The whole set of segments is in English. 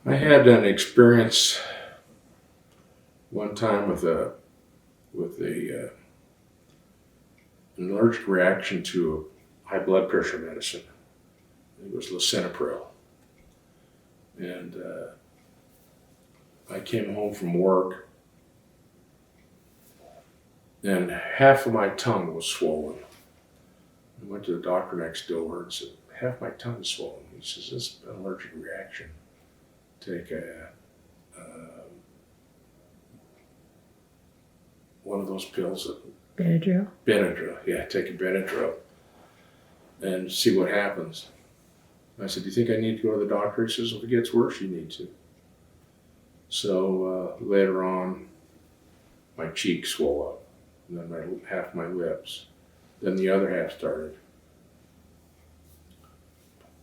I had an experience one time with a an allergic reaction to a high blood pressure medicine. It was lisinopril, and I came home from work, and half of my tongue was swollen. I went to the doctor next door and said, "Half my tongue is swollen." He says, "This is an allergic reaction. Take one of those pills that Benadryl. Benadryl. Yeah, take a Benadryl and see what happens." I said, "Do you think I need to go to the doctor?" He says, "If it gets worse, you need to." So later on, my cheek swelled up, and then half my lips. Then the other half started.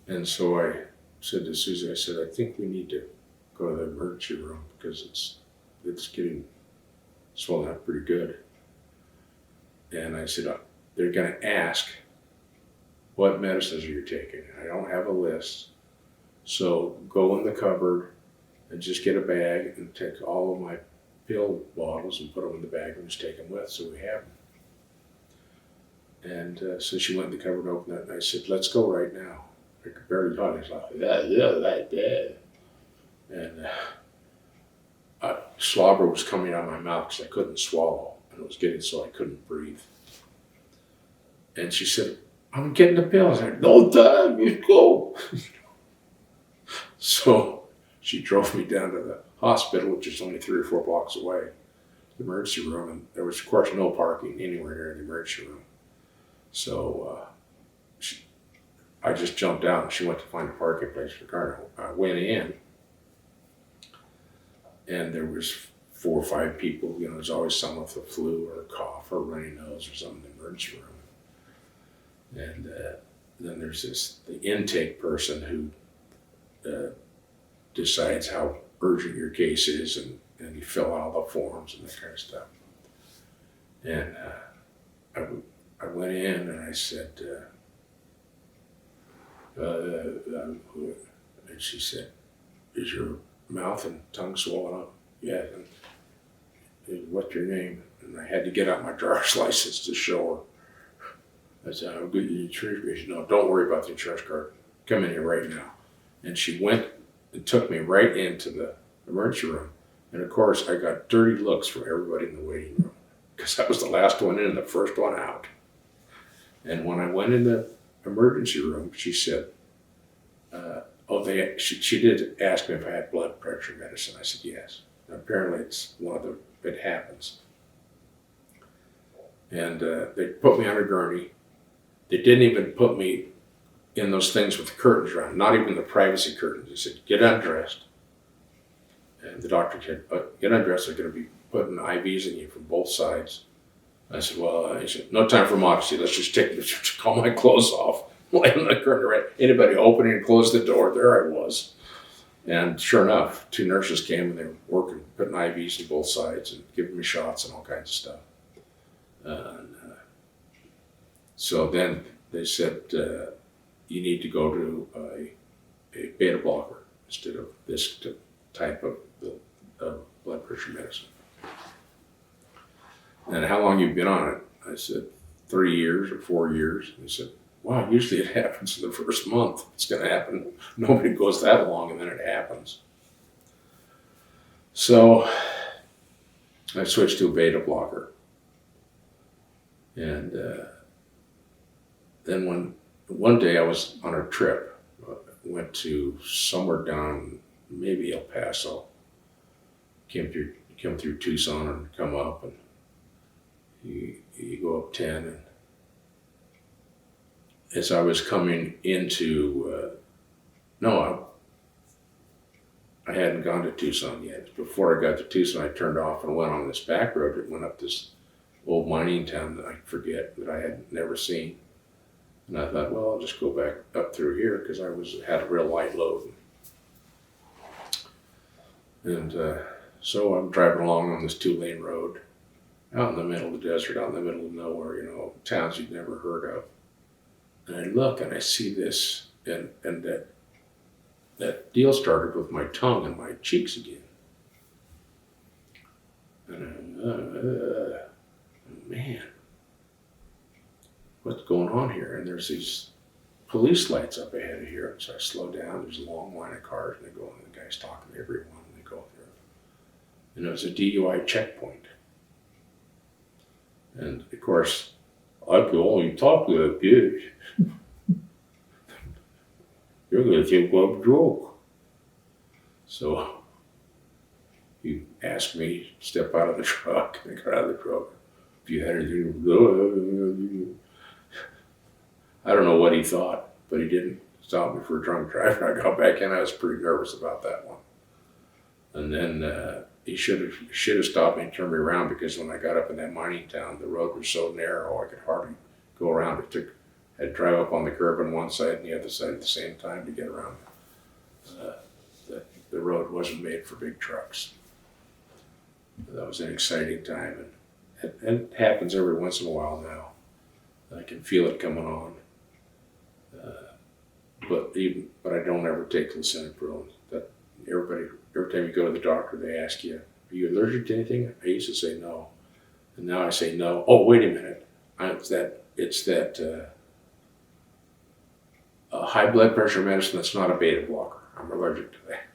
And so I said to Susie, I said, "I think we need to go to the emergency room because it's getting swollen up pretty good." And I said, "They're going to ask what medicines are you taking. I don't have a list. So go in the cupboard and just get a bag and take all of my pill bottles and put them in the bag and just take them with so we have them." And so she went in the cupboard and opened it, and I said, "Let's go right now." I could barely talk. He's like, "Yeah, like that." And slobber was coming out of my mouth because I couldn't swallow, and it was getting so I couldn't breathe. And she said, "I'm getting the pills." I said, "No time, just go." So she drove me down to the hospital, which is only 3 or 4 blocks away, the emergency room, and there was, of course, no parking anywhere near the emergency room. So I just jumped out, and she went to find a parking place for the car. I went in, and there was 4 or 5 people. You know, there's always someone with a flu or a cough or a runny nose or something in the emergency room. And then there's the intake person who decides how urgent your case is, and you fill out all the forms and that kind of stuff. And I went in and I said, and she said, "Is your mouth and tongue swollen up?" "Yeah." "And what's your name?" And I had to get out my driver's license to show her. I said, "I'll get you the insurance card." She said, "No, don't worry about the insurance card. Come in here right now." And she went and took me right into the emergency room. And of course, I got dirty looks from everybody in the waiting room because I was the last one in and the first one out. And when I went in the emergency room, she said, she did ask me if I had blood pressure medicine. I said, yes. And apparently it's it happens. And they put me on a gurney. They didn't even put me in those things with the curtains around, not even the privacy curtains. They said, "Get undressed." And the doctor said, "Get undressed. They're going to be putting IVs in you from both sides." I said, "Well," he said, "no time for modesty. Let's just take all my clothes off." Lay on the curtain, right? Anybody opening and close the door, there I was. And sure enough, 2 nurses came and they were working, putting IVs in both sides and giving me shots and all kinds of stuff. So then they said, "You need to go to a beta blocker instead of this type of blood pressure medicine." "And how long have you been on it?" I said, 3 years or 4 years. And they said, "Wow, usually it happens in the first month. It's going to happen. Nobody goes that long and then it happens." So I switched to a beta blocker. And then one day I was on a trip. Went to somewhere down, maybe El Paso. Came through Tucson and come up, and you go up 10. And as I was coming into, I hadn't gone to Tucson yet. Before I got to Tucson, I turned off and went on this back road that went up this old mining town that I forget, that I had never seen. And I thought, well, I'll just go back up through here because I had a real light load. And so I'm driving along on this 2-lane road out in the middle of the desert, out in the middle of nowhere, towns you'd never heard of. And I look and I see this, and that that deal started with my tongue and my cheeks again. And man, what's going on here? And there's these police lights up ahead of here. So I slow down. There's a long line of cars, and they go, and the guy's talking to everyone, and they go through. And it was a DUI checkpoint. And of course, I could only talk like this. You're going to think I'm drunk. So he asked me to step out of the truck. I got out of the truck. If you had anything to go, I don't know what he thought, but he didn't stop me for a drunk drive. I got back in. I was pretty nervous about that one. And then he should have stopped me and turned me around, because when I got up in that mining town, the road was so narrow I could hardly go around. I had to drive up on the curb on one side and the other side at the same time to get around. The road wasn't made for big trucks. That was an exciting time, and it happens every once in a while now. I can feel it coming on. But I don't ever take lisinopril. That every time you go to the doctor, they ask you, "Are you allergic to anything?" I used to say no, and now I say no. Oh, wait a minute! It's that high blood pressure medicine that's not a beta blocker. I'm allergic to that.